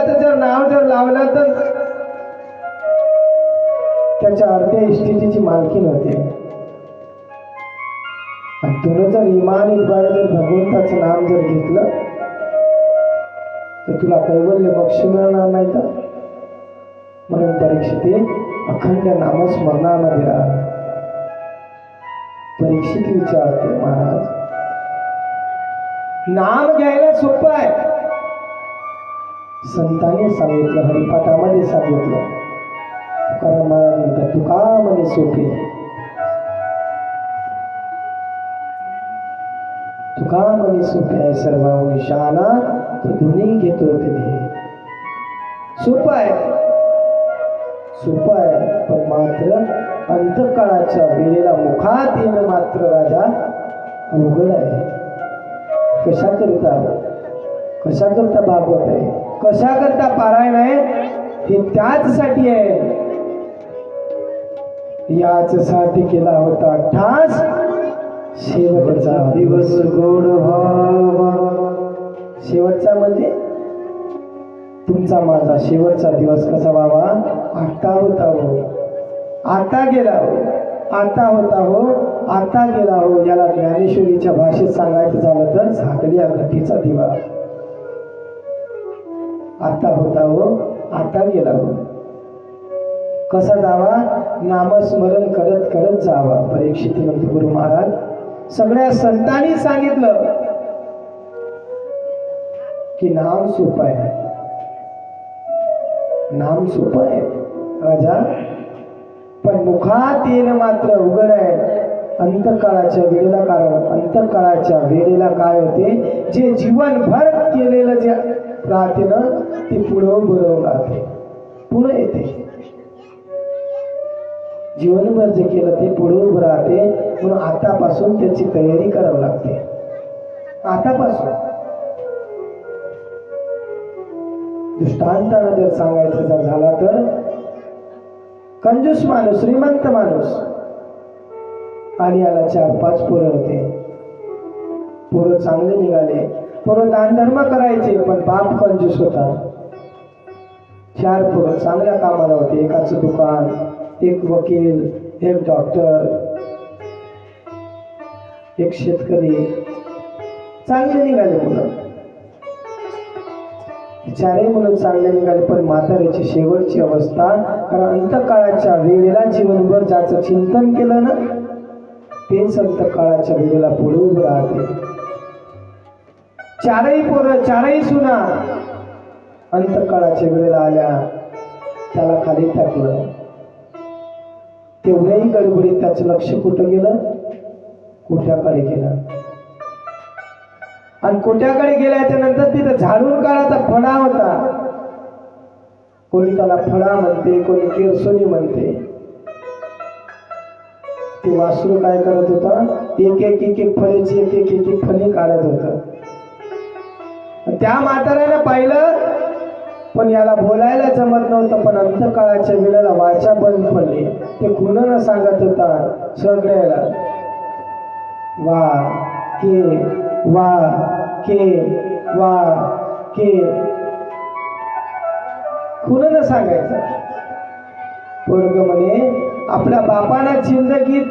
देवाचं जर नाव जर लावलं तर त्याच्या अर्ध्या इष्टितीची मालकीण होते. आणि तुला जर इमानद्वारे जर भगवंताचं नाम जर घेतलं तर तुला कैवल्य मोक्ष मिळणार नाही का? म्हणून परीक्षित अखंड नामस्मरणामध्ये राहा. परीक्षित विचारते महाराज, नाम घ्यायला सोपं आहे. संतांनी सांगितलं, हरिपाठामध्ये सांगितलं. तुकाराम महाराज म्हणतात, तुका म्हणे सोपे, तुका म्हणे सोपे आहे सर्वाहून शहाणा तो दोन्ही घेतो ते. सोपं आहे, सोपं आहे, पण मात्र अंतकाळाच्या वेळेला मुखात येणं मात्र राजा अवघड आहे. कशा करता भागवत आहे, कशा करता पारायण आहे, हे त्याचसाठी आहे. याच साठी केला होता ठास शेवटचा दिवस गोड व्हावा. शेवटचा म्हणजे तुमचा माझा शेवटचा दिवस कसा व्हावा? आता होता हो, आता गेला हो, आता होता हो, आता गेला हो. याला ज्ञानेश्वरीच्या भाषेत सांगायचं झालं तर झाकल्या घटीचा दिवा. आता होता हो, आता गेला हो. कसा जावा? नामस्मरण करत करत जावा. परीक्षित म्हणते गुरु महाराज, सगळ्या संतांनी सांगितलं की नाम सोपं आहे, नाम सोपं आहे राजा, पण मुखात येणं मात्र उघड आहे अंतकाळाच्या वेळेला. कारण अंतकाळाच्या वेळेला काय होते, जे जीवनभर केलेलं जे राहते ना ते पुढं बरोबर राहते, पुढे येते. जीवनभर जे केलं ते पुढे उभं राहते. म्हणून आतापासून त्याची तयारी करावी लागते. आतापासून दृष्टांतानं जर सांगायचं जर झाला तर, कंजूस माणूस, श्रीमंत माणूस, आणि याला 4-5 पोरं होते. पोरं चांगले निघाले, पोरं दान धर्म करायचे, पण बाप कंजूस होता. 4 पोरं चांगल्या कामाला होते. एकाचं दुकान, एक वकील, एक डॉक्टर, एक शेतकरी, चांगले निघाले मुलं. 4ही मुलं चांगले निघाले, पण म्हाताऱ्याची शेवटची अवस्था, कारण अंतकाळाच्या वेळेला जीवनभर ज्याचं चिंतन केलं ना तेच अंतकाळाच्या वेळेला पुढे उभं राहते. 4ही पोरं, 4ही सुना अंतकाळाच्या वेळेला आल्या, त्याला खाली टाकलं. तेवढ्याही गडबडीत त्याचं लक्ष कुठं गेलं? कोट्याकडे गेलं. आणि कोट्याकडे गेल्याच्या नंतर तिथं झाडून काढायचा फडा होता. कोणी त्याला फडा म्हणते, कोणी केरसोनी म्हणते. ते वासरू काय करत होता? एक फळीची एक फणी काढत होत. त्या म्हाताऱ्यानं पाहिलं, पण याला बोलायला जमत नव्हतं. पण अंतकाळाच्या वेळेला वाचा बंद पडली. ते खुनानं सांगत होता सगळ्याला, वा के वा के वा के, खुनानं सांगायचं. पोरग म्हणे, आपल्या बापानं जिंदगीत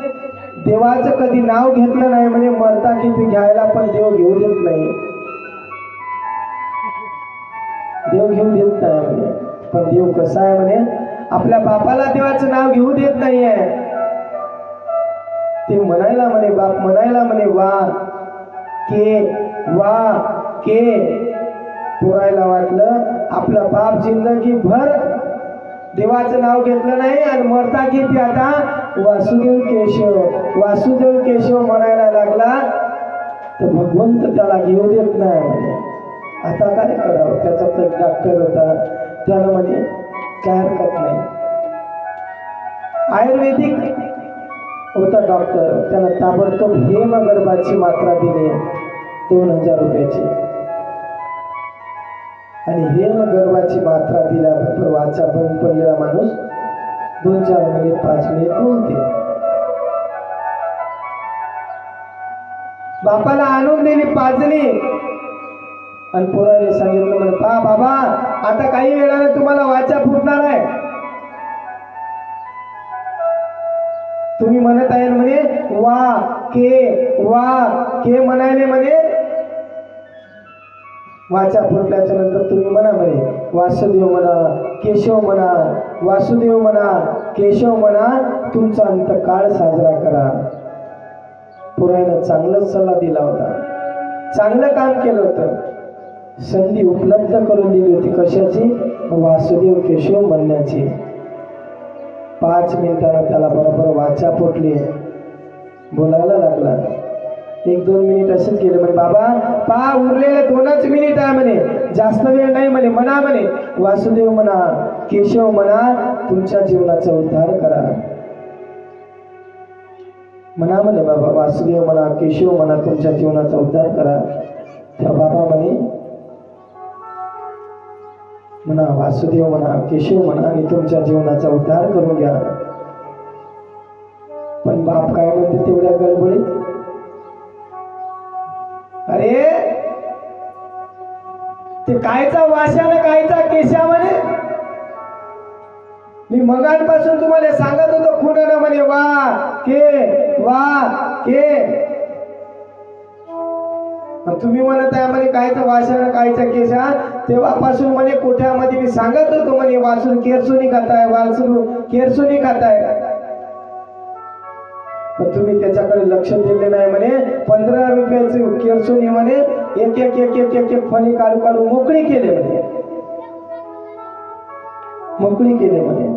देवाचं कधी नाव घेतलं नाही म्हणे, मरता किती घ्यायला पण देव घेऊ देत नाही, देव घेऊ देत नाही म्हणे. पण देव कसा आहे म्हणे, आपल्या बापाला देवाचं नाव घेऊ देत नाहीये. ते म्हणायला म्हणे, बाप म्हणायला म्हणे वा के. पोरायला वाटलं आपला बाप जिंदगी भर देवाचं नाव घेतलं नाही आणि मरता किती आता वासुदेव केशव म्हणायला लागला. तर भगवंत त्याला घेऊ देत नाही म्हणे. आता काय करावं? त्याचा तर डॉक्टर होता, त्यानं म्हणे काय हरकत नाही. आयुर्वेदिक होता डॉक्टर, त्यानं ताबडतोब हेमगर्भाची मात्रा दिली 2000 रुपयाची. आणि हेमगर्भाची मात्रा दिल्याबरोबर वाचा बंद पडलेला माणूस 2-4 मिनिट 5 मिनिट बोलते. बापाला आणून दिली पाजली. आणि पोराने सांगितलं म्हणे पहा बाबा आता काही वेळाने तुम्हाला वाचा फुटणार आहे. तुम्ही म्हणत आहे म्हणे वा के म्हणायले म्हणे. वाचा फुटल्याच्या नंतर तुम्ही म्हणा म्हणे वासुदेव म्हणा केशव म्हणा, वासुदेव म्हणा केशव म्हणा, तुमचा अंतकाळ साजरा करा. पुरायनं चांगलाच सल्ला दिला होता, चांगलं काम केलं होतं. संधी उपलब्ध करून दिली होती कशाची? वासुदेव केशव म्हणण्याची. 5 मिनिटांना त्याला बरोबर वाचा फुटली, बोलायला लागला. 1-2 मिनिट असेच गेले म्हणे बाबा पहा उरलेले 2च मिनिट आहे म्हणे, जास्त वेळ नाही म्हणे. म्हणा म्हणे वासुदेव म्हणा केशव म्हणा, तुमच्या जीवनाचा उद्धार करा. म्हणा म्हणे बाबा वासुदेव म्हणा केशव म्हणा, तुमच्या जीवनाचा उद्धार करा. त्या बाबा म्हणा वासुदेव म्हणा केशव म्हणा आणि तुमच्या जीवनाचा उद्धार करून घ्या. पण बाप काय म्हणते तेवढ्या गडबडीत? अरे ते कायचा वाशा ना कायचा केशा म्हणे. मी मगांपासून तुम्हाला सांगत होतो खुणा म्हणे वा के. तुम्ही म्हणत आहे म्हणे कायचा वाशा ना कायचा केशा. तेव्हापासून म्हणे कोठ्यामध्ये मी सांगत होतो म्हणे वासरू केरसुनी खाताय, वासरू केरसुनी खाताय. पण तुम्ही त्याच्याकडे लक्ष दिले नाही म्हणे. 15 रुपयाची केरसुनी म्हणे एक एक एक एक एक एक फणी काढू काढू मोकळी केले म्हणे, मोकळी केले म्हणे.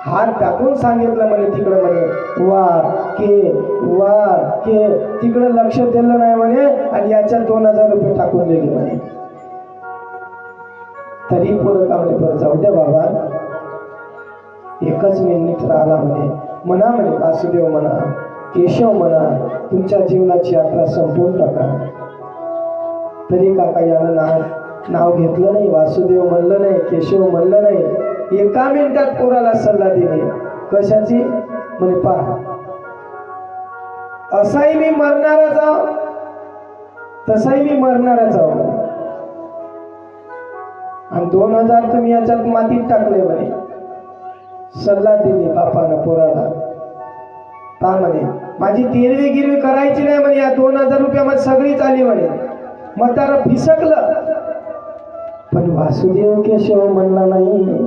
हात टाकून सांगितलं म्हणे तिकडं म्हणे वा के तिकडं लक्ष दिलं नाही म्हणे आणि याच्यात 2000 रुपये टाकून दिले म्हणे. तरी पोरं का म्हणे बरं जाऊ द्या बाबा 1च मिनिट राहिला म्हणे. म्हणा म्हणे वासुदेव म्हणा केशव म्हणा, तुमच्या जीवनाची यात्रा संपवून टाका. तरी काका यानं नाव घेतलं नाही, वासुदेव म्हणलं नाही, केशव म्हणलं नाही. 1 मिनिटात पोराला सल्ला दिली. कशाची? म्हणे पहा असाही मी मरणारच आहो, तसाही मी मरणारच आहो आणि 2000 तुम्ही याच्यात मातीत टाकले म्हणे. सल्ला दिली बापानं पोराला. पहा म्हणे माझी तेरवी गिरवी करायची नाही म्हणे, या 2000 रुपयामध्ये सगळीच आली म्हणे. म्हातारं फिसकलं पण वासुदेव केशव म्हणला नाही.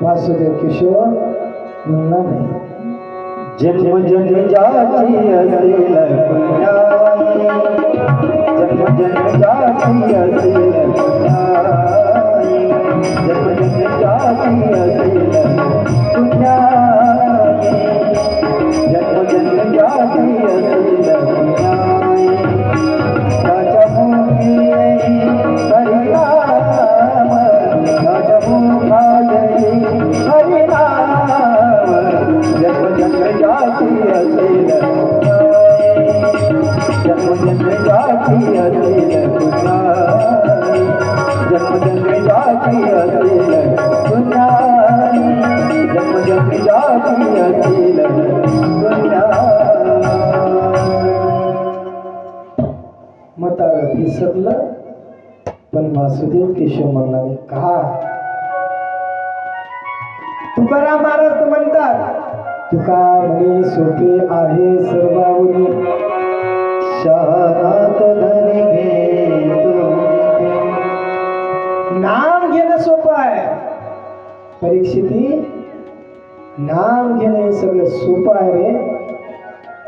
वासुदेव केशव म्हणला नाही. जन्म जन्म जाती असेल पुण्याई, जन्म जन्म जाती असेल पुण्याई, जन्म जन्म जाती असेल पुण्याई, जन्म जन्म जाती असेल पुण्याई. राजा भूमी हरिनाम, राजा भूमी हरिनाम, जन्म जन्म जाती असेल जन्म जन्म जाती असेल पुण्याई, जन्म जन्म जाती असेल पुण्याई, जन्म जन्म जाती असेल पुण्याई. म्हातारं फिसकलं पण वासुदेव केशव म्हणला नाही. का? तुकाराम महाराज म्हणतात तुका म्हणे सोपे आहे सर्वांनी, शहरात धनी घेतो. नाम घेणं सोपं आहे परीक्षिती, नाम घेणं हे सगळं सोपं आहे रे.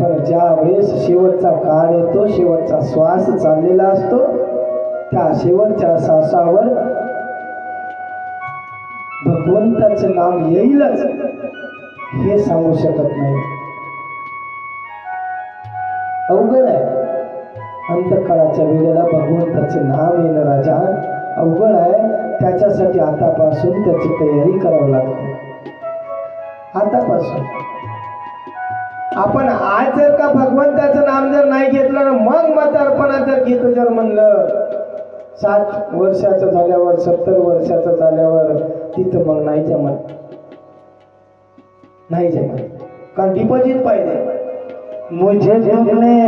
पण ज्या वेळेस शेवटचा काळ येतो, शेवटचा श्वास चाललेला असतो, त्या शेवटच्या श्वासावर भगवंताचं नाम येईलच हे सांगू शकत नाही. अवघड आहे. अंतकाळाच्या वेळेला भगवंताचं नाम येणं राजा अवघड आहे. त्याच्यासाठी आतापासून त्याची तयारी करावी लागते. आतापासून आपण आज जर का भगवंताचं नाम जर नाही घेतलं ना, मग म्हातारपणात जर घेतो जर म्हणलं 60 वर्षाचं झाल्यावर 70 वर्षाचं झाल्यावर, तिथं मग नाही जमत, नाही जमत. कारण डिपॉझिट पाहिजे. मुझे तुमने